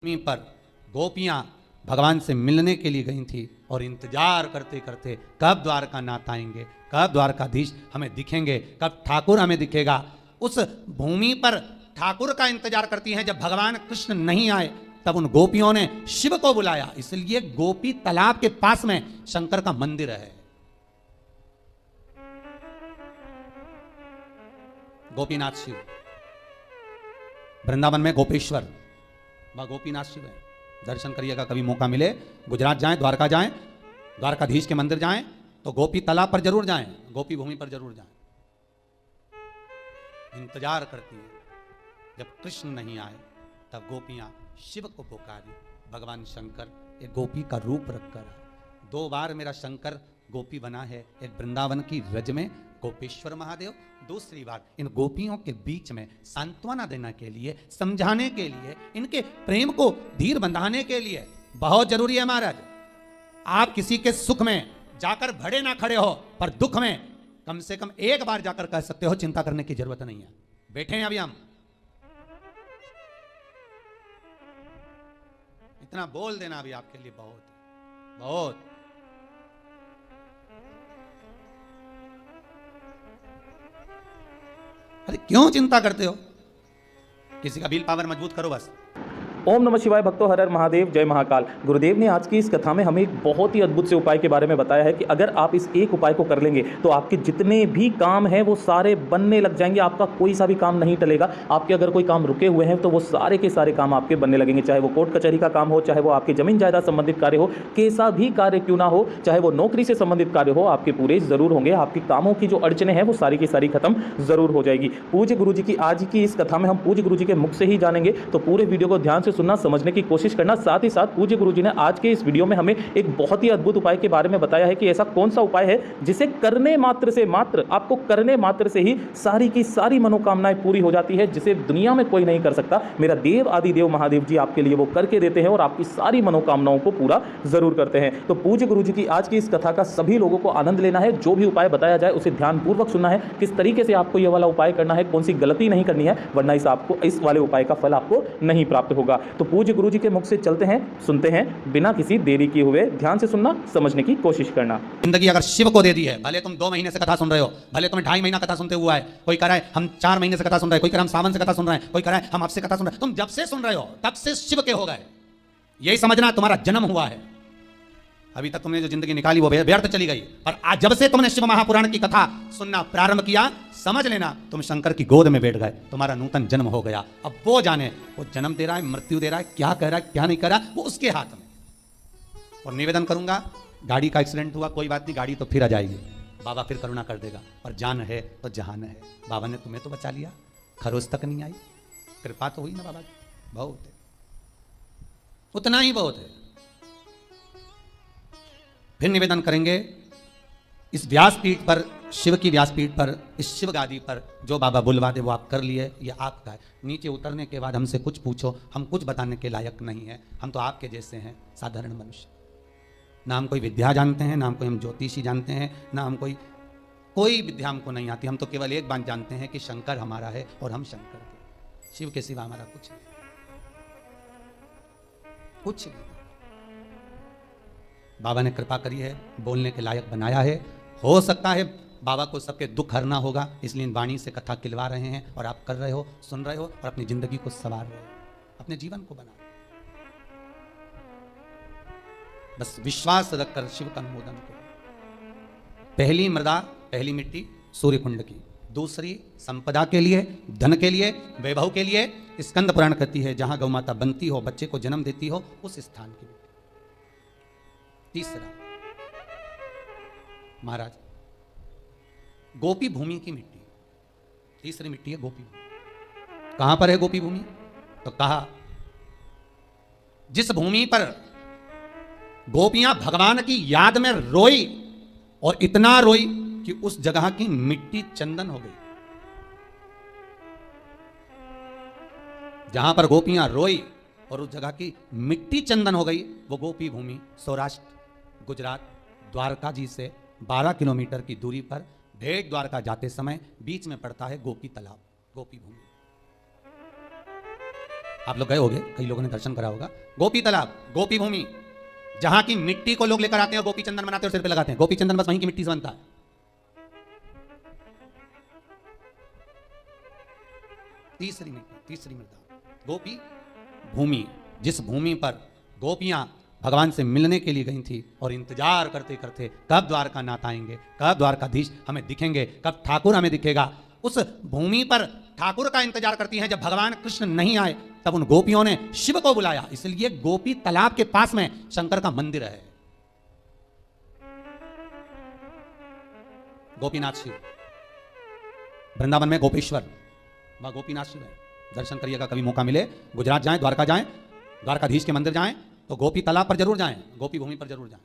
भूमि पर गोपियां भगवान से मिलने के लिए गई थी और इंतजार करते करते कब द्वारकानाथ आएंगे, कब द्वारकाधीश हमें दिखेंगे, कब ठाकुर हमें दिखेगा। उस भूमि पर ठाकुर का इंतजार करती हैं। जब भगवान कृष्ण नहीं आए तब उन गोपियों ने शिव को बुलाया। इसलिए गोपी तालाब के पास में शंकर का मंदिर है। गोपीनाथ शिव, वृंदावन में गोपेश्वर, वह गोपीनाथ शिव है। दर्शन करिएगा, कभी मौका मिले गुजरात जाएं, द्वारका जाएं, द्वारकाधीश के मंदिर जाएं तो गोपी तालाब पर जरूर जाएं, गोपी भूमि पर जरूर जाएं। इंतजार करती है। जब कृष्ण नहीं आए तब गोपियां शिव को पुकारी। भगवान शंकर एक गोपी का रूप रखकर 2 बार मेरा शंकर गोपी बना है। एक वृंदावन की रज में गोपेश्वर महादेव, दूसरी बार इन गोपियों के बीच में सांत्वना देने के लिए, समझाने के लिए, इनके प्रेम को धीर बंधाने के लिए। बहुत जरूरी है महाराज, आप किसी के सुख में जाकर भड़े ना खड़े हो, पर दुख में कम से कम एक बार जाकर कह सकते हो चिंता करने की जरूरत नहीं है। बैठे हैं अभी हम, इतना बोल देना अभी आपके लिए बहुत बहुत। अरे क्यों चिंता करते हो? किसी का विल पावर मजबूत करो बस। ओम नमः शिवाय भक्तों, हर हर महादेव, जय महाकाल। गुरुदेव ने आज की इस कथा में हमें एक बहुत ही अद्भुत से उपाय के बारे में बताया है कि अगर आप इस एक उपाय को कर लेंगे तो आपके जितने भी काम हैं वो सारे बनने लग जाएंगे। आपका कोई सा भी काम नहीं टलेगा। आपके अगर कोई काम रुके हुए हैं तो वो सारे के सारे काम आपके बनने लगेंगे। चाहे वो कोर्ट कचहरी का काम हो, चाहे वो आपके जमीन जायदाद संबंधित कार्य हो, कैसा भी कार्य क्यों ना हो, चाहे वो नौकरी से संबंधित कार्य हो, आपके पूरे जरूर होंगे। आपके कामों की जो अड़चने हैं वो सारी की सारी खत्म जरूर हो जाएगी। पूज्य गुरु जी की आज की इस कथा में हम पूज्य गुरु जी के मुख से ही जानेंगे, तो पूरे वीडियो को ध्यान से सुनना, समझने की कोशिश करना। साथ ही साथ पूज्य गुरुजी ने आज के इस वीडियो में हमें एक बहुत ही अद्भुत उपाय के बारे में बताया है कि ऐसा कौन सा उपाय है जिसे करने मात्र से, मात्र आपको करने मात्र से ही सारी की सारी मनोकामनाएं पूरी हो जाती है, जिसे दुनिया में कोई नहीं कर सकता। मेरा देव आदि देव महादेव जी आपके लिए वो करके देते हैं और आपकी सारी मनोकामनाओं को पूरा जरूर करते हैं। तो पूज्य गुरुजी की आज की इस कथा का सभी लोगों को आनंद लेना है। जो भी उपाय बताया जाए उसे ध्यानपूर्वक सुनना है, किस तरीके से आपको यह वाला उपाय करना है, कौन सी गलती नहीं करनी है, वरना इस वाले उपाय का फल आपको नहीं प्राप्त होगा। तो पूज्य गुरुजी के मुख से चलते हैं, सुनते हैं, बिना किसी देरी किए हुए। ध्यान से सुनना, समझने की कोशिश करना। जिंदगी अगर शिव को दे दी है, भले तुम 2 महीने से कथा सुन रहे हो, भले तुम्हें 2.5 महीना कथा सुनते हुआ है, कोई कह रहा है हम 4 महीने से कथा सुन रहे हैं, कोई कह रहा है हम सावन से कथा सुन रहे हैं, कोई कह रहा है हम अब से कथा सुन रहे हैं। तुम जब से सुन रहे हो तब से शिव के हो गए, यही समझना तुम्हारा जन्म हुआ है। अभी तक तुमने जो जिंदगी निकाली वो व्यर्थ चली गई, और आज जब से तुमने शिव महापुराण की कथा सुनना प्रारंभ किया, समझ लेना तुम शंकर की गोद में बैठ गए, तुम्हारा नूतन जन्म हो गया। अब वो जाने वो जन्म दे रहा है, मृत्यु दे रहा है, क्या कह रहा है क्या नहीं कह रहा, वो उसके हाथ में। और निवेदन करूंगा, गाड़ी का एक्सीडेंट हुआ कोई बात नहीं, गाड़ी तो फिर आ जाएगी, बाबा फिर करुणा कर देगा। और जान है तो जहान है, बाबा ने तुम्हें तो बचा लिया, खरोज तक नहीं आई, कृपा तो हुई ना बाबा की, बहुत है, उतना ही बहुत है। फिर निवेदन करेंगे, इस व्यासपीठ पर, शिव की व्यासपीठ पर, इस शिव गादी पर जो बाबा बुलवा दे वो आप कर लिए, ये आपका है। नीचे उतरने के बाद हमसे कुछ पूछो, हम कुछ बताने के लायक नहीं है। हम तो आपके जैसे हैं, साधारण मनुष्य। ना हम कोई विद्या जानते हैं, ना हम कोई हम ज्योतिषी जानते हैं, ना हम कोई विद्या हमको नहीं आती। हम तो केवल एक बात जानते हैं कि शंकर हमारा है और हम शंकर के, शिव के सिवा हमारा कुछ नहीं, कुछ नहीं। बाबा ने कृपा करी है, बोलने के लायक बनाया है। हो सकता है बाबा को सबके दुख हरना होगा, इसलिए वाणी से कथा खिलवा रहे हैं, और आप कर रहे हो, सुन रहे हो, और अपनी जिंदगी को संवार रहे हो, अपने जीवन को बना। बस विश्वास रखकर शिव का अनुमोदन करो। पहली मृदा, पहली मिट्टी सूर्य कुंड की, दूसरी संपदा के लिए, धन के लिए, वैभव के लिए। स्कंद पुराण कहती है जहां गौ माता बनती हो, बच्चे को जन्म देती हो, उस स्थान की। तीसरा महाराज गोपी भूमि की मिट्टी, तीसरी मिट्टी है गोपी भूमि। कहां पर है गोपी भूमि? तो कहा जिस भूमि पर गोपियां भगवान की याद में रोई, और इतना रोई कि उस जगह की मिट्टी चंदन हो गई। जहां पर गोपियां रोई और उस जगह की मिट्टी चंदन हो गई, वो गोपी भूमि सौराष्ट्र, गुजरात, द्वारका जी से 12 किलोमीटर की दूरी पर भेट द्वारका जाते समय बीच में पड़ता है गोपी तालाब, गोपी भूमि। आप लोग गए होंगे, कई लोगों ने दर्शन करा होगा। गोपी तालाब, गोपी भूमि, जहां की मिट्टी को लोग लेकर आते हैं और गोपी चंदन बनाते हैं और सिर पे लगाते हैं। गोपी चंदन बस वहीं की मिट्टी से बनता है। तीसरी मृदा गोपी भूमि, जिस भूमि पर गोपियां भगवान से मिलने के लिए गई थी और इंतजार करते करते कब द्वारकानाथ आएंगे, कब द्वारकाधीश हमें दिखेंगे, कब ठाकुर हमें दिखेगा, उस भूमि पर ठाकुर का इंतजार करती हैं। जब भगवान कृष्ण नहीं आए तब उन गोपियों ने शिव को बुलाया, इसलिए गोपी तालाब के पास में शंकर का मंदिर है। गोपीनाथ शिव, वृंदावन में गोपेश्वर, वह गोपीनाथ शिव है। दर्शन करिएगा, कभी मौका मिले, गुजरात जाएं, द्वारका जाएं, द्वारकाधीश के मंदिर जाएं, तो गोपी तालाब पर जरूर जाएं, गोपी भूमि पर जरूर जाएं।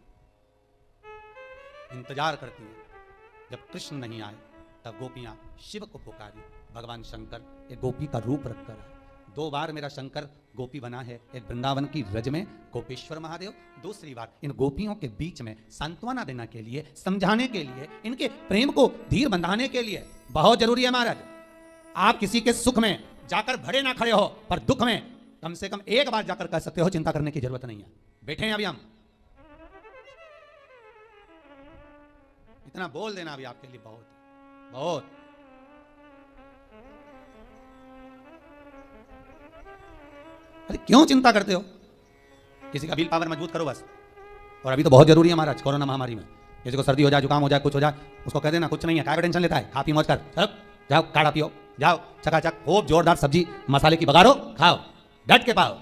इंतजार करती हैं, जब कृष्ण नहीं आए तब गोपियां शिव को पुकारी। भगवान शंकर एक गोपी का रूप रखकर है। 2 बार मेरा शंकर गोपी बना है, एक वृंदावन की रज में गोपेश्वर महादेव, दूसरी बार इन गोपियों के बीच में सांत्वना देने के लिए, समझाने के लिए, इनके प्रेम को धीर बंधाने के लिए। बहुत जरूरी है महाराज, आप किसी के सुख में जाकर भरे ना खड़े हो, पर दुख में कम से कम एक बार जाकर कह सकते हो चिंता करने की जरूरत नहीं है, बैठे हैं अभी हम। इतना बोल देना अभी आपके लिए बहुत बहुत। अरे क्यों चिंता करते हो? किसी का विल पावर मजबूत करो बस। और अभी तो बहुत जरूरी है महाराज, कोरोना महामारी में किसी को सर्दी हो जाए, जुकाम हो जाए, कुछ हो जाए, उसको कह देना कुछ नहीं है, क्या टेंशन लेता है, खा पी मौज कर, चलो जाओ काढ़ा पियो, जाओ चकाचक खूब जोरदार सब्जी मसाले की बघारो, खाओ, डट के पाओ,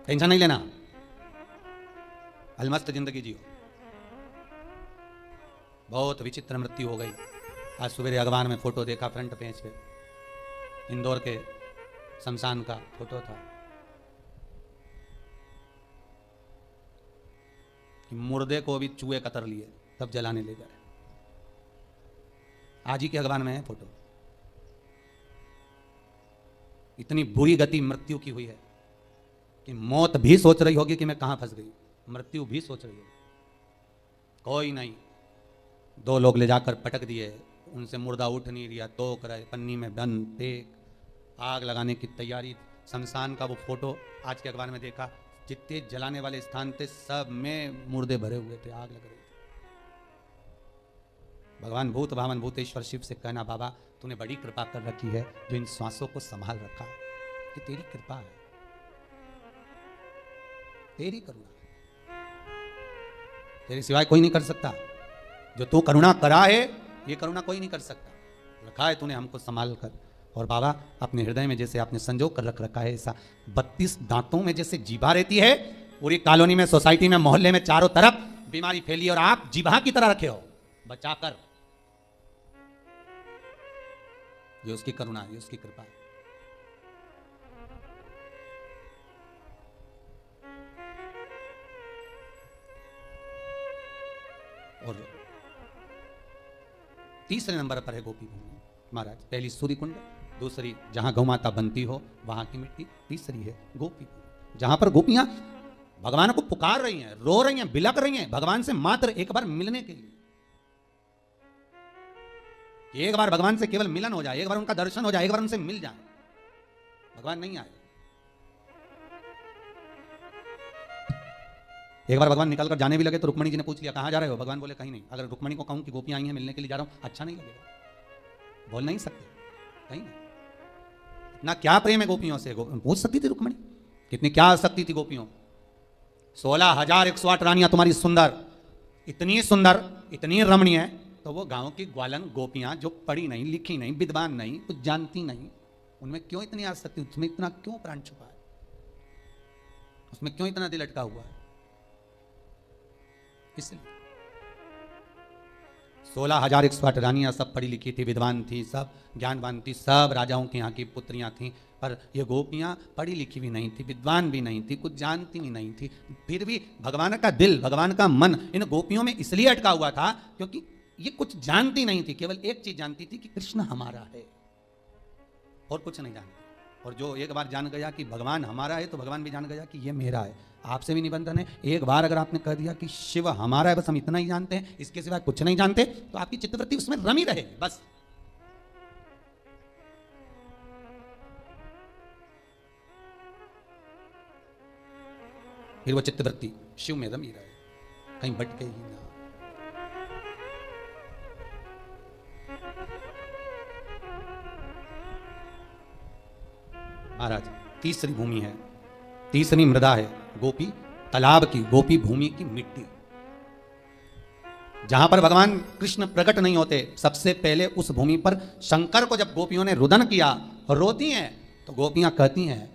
टेंशन नहीं लेना, अलमस्त जिंदगी जियो। बहुत विचित्र मृत्यु हो गई। आज सवेरे अखबार में फोटो देखा, फ्रंट पेज पे इंदौर के शमशान का फोटो था कि मुर्दे को भी चूहे कतर लिए तब जलाने ले गए। आज ही के अखबार में है फोटो। इतनी बुरी गति मृत्यु की हुई है कि मौत भी सोच रही होगी कि मैं कहां फंस गई, मृत्यु भी सोच रही होगी। कोई नहीं, 2 लोग ले जाकर पटक दिए, उनसे मुर्दा उठ नहीं रिया, तोक रहे, पन्नी में बंद, फेंक, आग लगाने की तैयारी। शमशान का वो फोटो आज के अखबार में देखा, जितने जलाने वाले स्थान थे सब में मुर्दे भरे हुए थे, आग लग रही थी। भगवान भूत भावन भूतेश्वर शिव से कहना, बाबा तूने बड़ी कृपा कर रखी है जो इन श्वासों को संभाल रखा है, ये तेरी कृपा है, तेरी करुणा है, तेरे सिवाय कोई नहीं कर सकता। जो तू करुणा करा है ये करुणा कोई नहीं कर सकता। रखा है तूने हमको संभाल कर। और बाबा अपने हृदय में जैसे आपने संजो कर रख रखा है, ऐसा 32 दांतों में जैसे जीभा रहती है, पूरी कॉलोनी में, सोसाइटी में, मोहल्ले में चारों तरफ बीमारी फैली और आप जीभा की तरह रखे हो बचाकर। ये उसकी करुणा है, ये उसकी कृपा है। और तीसरे नंबर पर है गोपी भूमि महाराज। पहली सूर्य कुंड, दूसरी जहां गौ माता बनती हो वहां की मिट्टी, तीसरी है गोपी भूमि जहां पर गोपियां भगवान को पुकार रही हैं, रो रही हैं, बिलक रही हैं भगवान से मात्र एक बार मिलने के लिए। एक बार भगवान से केवल मिलन हो जाए, एक बार उनका दर्शन हो जाए, एक बार उनसे मिल जाए। भगवान नहीं आए, एक बार भगवान निकल कर जाने भी लगे तो रुक्मणी जी ने पूछ लिया कहां जा रहे हो? भगवान बोले कहीं नहीं। अगर रुक्मणी को कहूं कि गोपियां आई हैं मिलने के लिए जा रहा हूं, अच्छा नहीं लगेगा, बोल नहीं सकते, कहीं नहीं। इतना क्या प्रेम है गोपियों से, पूछ सकती थी रुक्मणी, कितनी क्या आसक्ति थी गोपियों। 16,108 रानियां तुम्हारी सुंदर, इतनी सुंदर, इतनी रमणीय है, तो वो गांव की ग्वालन गोपियां जो पढ़ी नहीं, लिखी नहीं, विद्वान नहीं, कुछ जानती नहीं, उनमें क्यों इतनी आसक्ति, उसमें इतना क्यों प्राण छुपा है, उसमें क्यों इतना दिल अटका हुआ है? इसलिए 16,108 रानियां सब पढ़ी लिखी थी, विद्वान थी, सब ज्ञानवान थी, सब राजाओं की यहाँ की पुत्रियां थी, पर ये गोपियां पढ़ी लिखी भी नहीं थी, विद्वान भी नहीं थी, कुछ जानती भी नहीं थी। फिर भी भगवान का दिल, भगवान का मन इन गोपियों में इसलिए अटका हुआ था क्योंकि ये कुछ जानती नहीं थी, केवल एक चीज जानती थी कि कृष्ण हमारा है, और कुछ नहीं जानती। और जो एक बार जान गया कि भगवान हमारा है तो भगवान भी जान गया कि ये मेरा है। आपसे भी निबंधन है, एक बार अगर आपने कह दिया कि शिव हमारा है, बस हम इतना ही जानते हैं, इसके सिवा कुछ नहीं जानते, तो आपकी चित्तवृत्ति उसमें रमी रहेगी बस। फिर वो चित्तवृत्ति शिव में रमी रहे, कहीं भटके ही ना। महाराज तीसरी भूमि है, तीसरी मृदा है गोपी तालाब की, गोपी भूमि की मिट्टी, जहां पर भगवान कृष्ण प्रकट नहीं होते। सबसे पहले उस भूमि पर शंकर को जब गोपियों ने रुदन किया, रोती हैं, तो गोपियां कहती हैं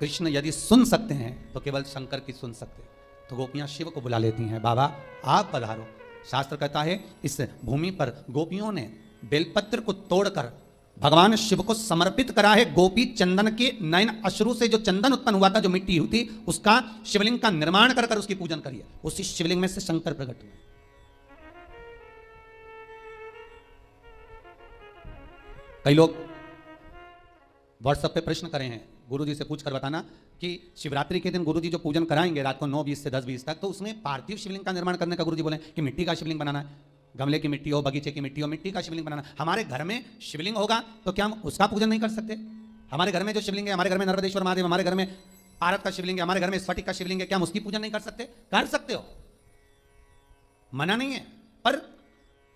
कृष्ण यदि सुन सकते हैं तो केवल शंकर की सुन सकते। तो गोपियां शिव को बुला लेती हैं, बाबा आप पधारो। शास्त्र कहता है इस भूमि पर गोपियों ने बेलपत्र को तोड़कर भगवान शिव को समर्पित करा है। गोपी चंदन के नयन अश्रु से जो चंदन उत्पन्न हुआ था, जो मिट्टी हुई थी, उसका शिवलिंग का निर्माण कर उसकी पूजन करिए। उसी शिवलिंग में से शंकर प्रकट हुए। कई लोग व्हाट्सएप पे प्रश्न करे हैं, गुरुजी से पूछ कर बताना कि शिवरात्रि के दिन गुरुजी जो पूजन कराएंगे रात को 9:20 से 10:20 तक, तो उसमें पार्थिव शिवलिंग का निर्माण करने का गुरुजी बोले कि मिट्टी का शिवलिंग बनाना है, गमले की मिट्टी हो, बगीचे की मिट्टी हो, मिट्टी का शिवलिंग बनाना। हमारे घर में शिवलिंग होगा तो क्या हम उसका पूजन नहीं कर सकते? हमारे घर में जो शिवलिंग है, हमारे घर में नर्मदेश्वर महादेव, हमारे घर में पारत का शिवलिंग है, हमारे घर में स्फटिक का शिवलिंग है, क्या हम उसकी पूजन नहीं कर सकते? कर सकते हो, मना नहीं है। पर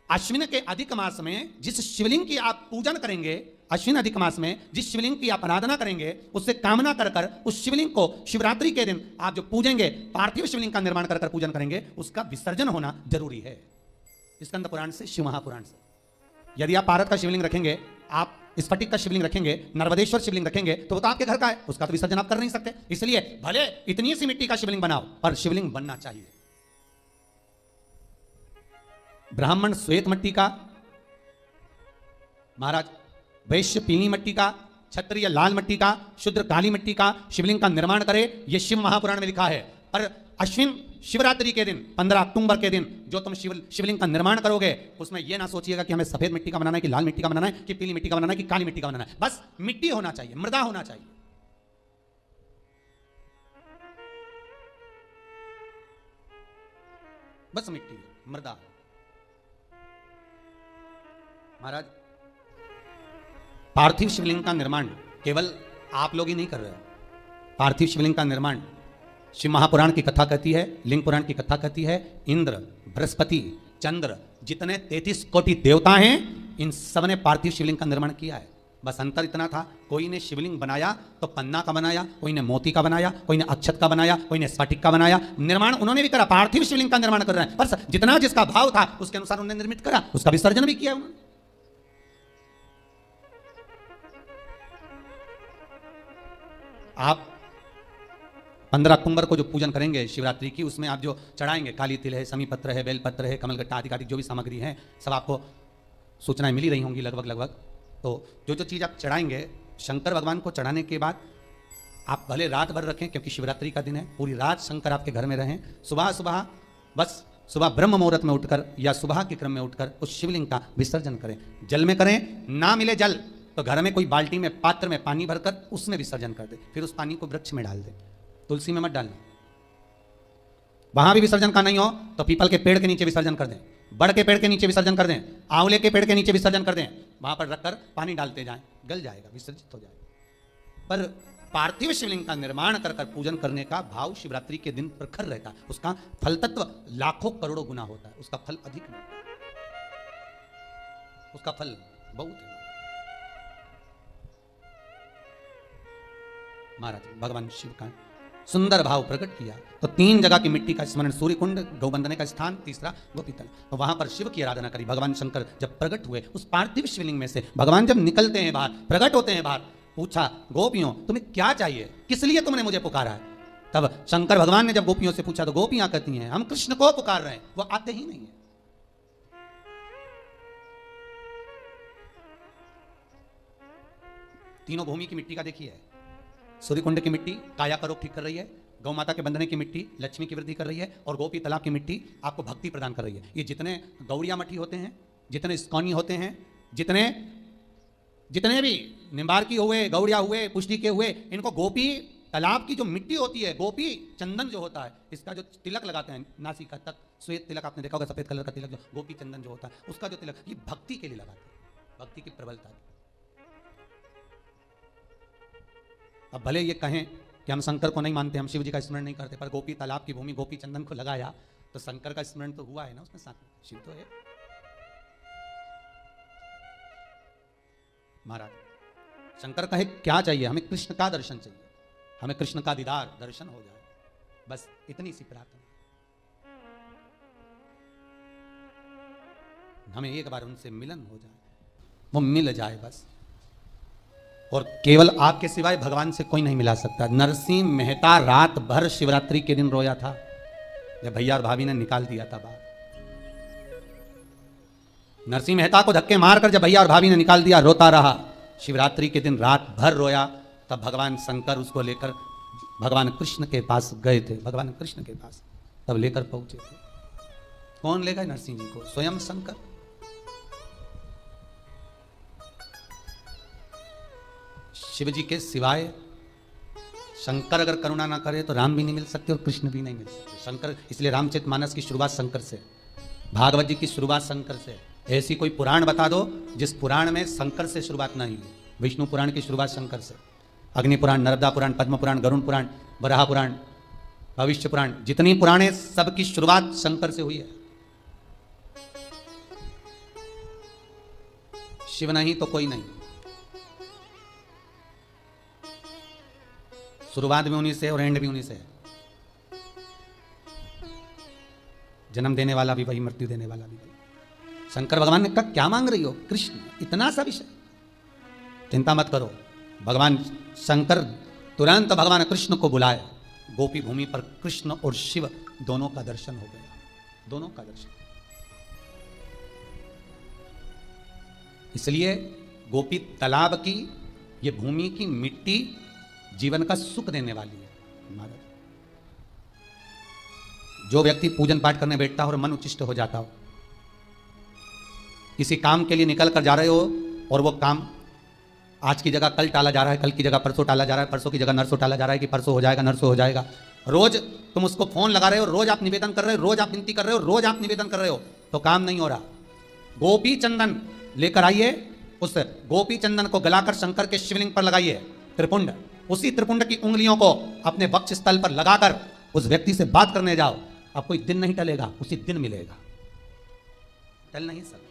अश्विन के अधिक मास में जिस शिवलिंग की आप पूजन करेंगे, अश्विन अधिक मास में जिस शिवलिंग की आप आराधना करेंगे, उससे कामना कर कर उस शिवलिंग को शिवरात्रि के दिन आप जो पूजेंगे, पार्थिव शिवलिंग का निर्माण कर कर पूजन करेंगे, उसका विसर्जन होना जरूरी है। स्कंद पुराण से, शिव महापुराण से। यदि आप पारत का शिवलिंग रखेंगे, आप स्फटिक का शिवलिंग रखेंगे, नर्मदेश्वर शिवलिंग रखेंगे, तो वो तो आपके घर का है, उसका तो विसर्जन आप कर नहीं सकते। इसलिए भले इतनी सी मिट्टी का शिवलिंग बनाओ, पर शिवलिंग बनना चाहिए। ब्राह्मण श्वेत मिट्टी का, महाराज वैश्य पीली मिट्टी का, क्षत्रिय लाल मिट्टी का, शूद्र काली मिट्टी का शिवलिंग का निर्माण करे, यह शिव महापुराण में लिखा है। पर अश्विन शिवरात्रि के दिन 15 अक्टूबर के दिन जो तुम शिवलिंग का निर्माण करोगे, उसमें यह ना सोचिएगा कि हमें सफेद मिट्टी का बनाना है, कि लाल मिट्टी का बनाना है, कि पीली मिट्टी का बनाना है, कि काली मिट्टी का बनाना है। बस मिट्टी होना चाहिए, मृदा होना चाहिए। बस मिट्टी, मृदा। महाराज पार्थिव शिवलिंग का निर्माण केवल आप लोग ही नहीं कर रहे हो। पार्थिव शिवलिंग का निर्माण शिव महापुराण की कथा कहती है, लिंग पुराण की कथा कहती है, इंद्र, बृहस्पति, चंद्र, जितने 33 कोटि देवता हैं, इन सब ने पार्थिव शिवलिंग का निर्माण किया है। बस अंतर इतना था, कोई ने शिवलिंग बनाया तो पन्ना का बनाया, कोई ने मोती का बनाया, कोई ने अक्षत का बनाया, कोई ने स्फटिक का बनाया। निर्माण उन्होंने भी करा, पार्थिव शिवलिंग का निर्माण कर रहे हैं। पर जितना जिसका भाव था उसके अनुसार उन्होंने निर्मित करा, उसका विसर्जन भी किया उन्होंने। आप 15 अक्टूबर को जो पूजन करेंगे शिवरात्रि की, उसमें आप जो चढ़ाएंगे, काली तिल है, समी पत्र है, बेलपत्र है, कमलगट्टा आदि जो भी सामग्री है, सब आपको सूचनाएं मिली रही होंगी लगभग। तो जो जो चीज़ आप चढ़ाएंगे, शंकर भगवान को चढ़ाने के बाद आप भले रात भर रखें, क्योंकि शिवरात्रि का दिन है, पूरी रात शंकर आपके घर में रहें। सुबह ब्रह्म मुहूर्त में उठकर या सुबह के क्रम में उठकर उस शिवलिंग का विसर्जन करें। जल में करें, ना मिले जल तो घर में कोई बाल्टी में, पात्र में पानी भरकर उसमें विसर्जन कर दे। फिर उस पानी को वृक्ष में डाल दे, तुलसी में मत डालना। वहां भी विसर्जन का नहीं हो तो पीपल के पेड़ के नीचे विसर्जन कर दें, बड़ के पेड़ के नीचे विसर्जन कर दें, आंवले के पेड़ के नीचे विसर्जन कर दें। वहां पर रखकर पानी डालते जाएं, गल जाएगा, विसर्जित हो जाएगा। पर पार्थिव शिवलिंग का निर्माण कर कर पूजन करने का भाव शिवरात्रि के दिन प्रखर रहता है। उसका फल तत्व लाखों करोड़ों गुना होता है, उसका फल अधिक नहीं, उसका फल बहुत है। महाराज भगवान शिव का सुंदर भाव प्रकट किया तो 3 जगह की मिट्टी का स्मरण, सूर्य कुंड, गौ बंदने का स्थान, तीसरा गोपीतल। तो वहां पर शिव की आराधना करी। भगवान शंकर जब प्रकट हुए उस पार्थिव शिवलिंग में से, भगवान जब निकलते हैं बाहर, प्रकट होते हैं बाहर, पूछा गोपियों तुम्हें क्या चाहिए, किस लिए तुमने मुझे पुकारा है? तब शंकर भगवान ने जब गोपियों से पूछा तो गोपियां कहती हैं हम कृष्ण को पुकार रहे हैं, वो आते ही नहीं है। तीनों भूमि की मिट्टी का देखिए, सूर्य कुंड की मिट्टी काया का रोग ठीक कर रही है, गौ माता के बंधने की मिट्टी लक्ष्मी की वृद्धि कर रही है, और गोपी तालाब की मिट्टी आपको भक्ति प्रदान कर रही है। ये जितने गौड़िया मठी होते हैं, जितने स्कॉनी होते हैं, जितने भी निम्बार्की हुए, गौड़िया हुए, पुष्टि के हुए, इनको गोपी तालाब की जो मिट्टी होती है, गोपी चंदन जो होता है, इसका जो तिलक लगाते हैं नासिका तक, श्वेत तिलक आपने देखा होगा, सफेद कलर का तिलक, जो गोपी चंदन जो होता है, उसका जो तिलक, ये भक्ति के लिए लगाते हैं, भक्ति की प्रबलता। अब भले ये कहें कि हम शंकर को नहीं मानते, हम शिव जी का स्मरण नहीं करते, पर गोपी तालाब की भूमि गोपी चंदन को लगाया तो शंकर का स्मरण तो हुआ है ना उसमें, साथ में शिव तो है। महाराज शंकर कहे क्या चाहिए, हमें कृष्ण का दर्शन चाहिए, हमें कृष्ण का दीदार दर्शन हो जाए, बस इतनी सी प्रार्थना, हमें एक बार उनसे मिलन हो जाए, वो मिल जाए बस। और केवल आपके सिवाय भगवान से कोई नहीं मिला सकता। नरसिंह मेहता रात भर शिवरात्रि के दिन रोया था जब भैया और भाभी ने निकाल दिया था बाहर। नरसिंह मेहता को धक्के मारकर जब भैया और भाभी ने निकाल दिया, रोता रहा। शिवरात्रि के दिन रात भर रोया, तब भगवान शंकर उसको लेकर भगवान कृष्ण के पास गए थे, भगवान कृष्ण के पास तब लेकर पहुंचे थे। कौन ले गए नरसिंह जी को? स्वयं शंकर। शिव जी के सिवाय शंकर अगर करुणा ना करे तो राम भी नहीं मिल सकते और कृष्ण भी नहीं मिल सकते। शंकर, इसलिए रामचरितमानस की शुरुआत शंकर से, भागवत जी की शुरुआत शंकर से। ऐसी कोई पुराण बता दो जिस पुराण में शंकर से शुरुआत नहीं हुई। विष्णु पुराण की शुरुआत शंकर से, अग्नि पुराण, नर्मदा पुराण, पद्म पुराण, गरुण पुराण, वराह पुराण, भविष्य पुराण, जितनी पुराणे सबकी शुरुआत शंकर से हुई है। शिव नहीं तो कोई नहीं। शुरुआत भी उन्हीं से और एंड भी उन्हीं से है। जन्म देने वाला भी वही, मृत्यु देने वाला भी वही। शंकर भगवान ने कहा क्या मांग रही हो? कृष्ण, इतना सा विषय, चिंता मत करो। भगवान शंकर तुरंत भगवान कृष्ण को बुलाए। गोपी भूमि पर कृष्ण और शिव दोनों का दर्शन हो गया, दोनों का दर्शन। इसलिए गोपी तालाब की ये भूमि की मिट्टी जीवन का सुख देने वाली है। महाराज, जो व्यक्ति पूजन पाठ करने बैठता हो और मन उच्चिष्ट हो जाता हो, किसी काम के लिए निकल कर जा रहे हो और वो काम आज की जगह कल टाला जा रहा है, कल की जगह परसों टाला जा रहा है, परसों की जगह नरसों टाला जा रहा है कि परसों हो जाएगा, नरसों हो जाएगा। रोज तुम उसको फोन लगा रहे हो, रोज आप निवेदन कर रहे हो, रोज आप विनती कर रहे हो, रोज आप निवेदन कर रहे हो, तो काम नहीं हो रहा। गोपी चंदन लेकर आइए, उस गोपी चंदन को गलाकर शंकर के शिवलिंग पर लगाइए, त्रिपुंड, उसी त्रिपुंड की उंगलियों को अपने वक्ष स्थल पर लगाकर उस व्यक्ति से बात करने जाओ। अब कोई दिन नहीं टलेगा, उसी दिन मिलेगा, टल नहीं सकता।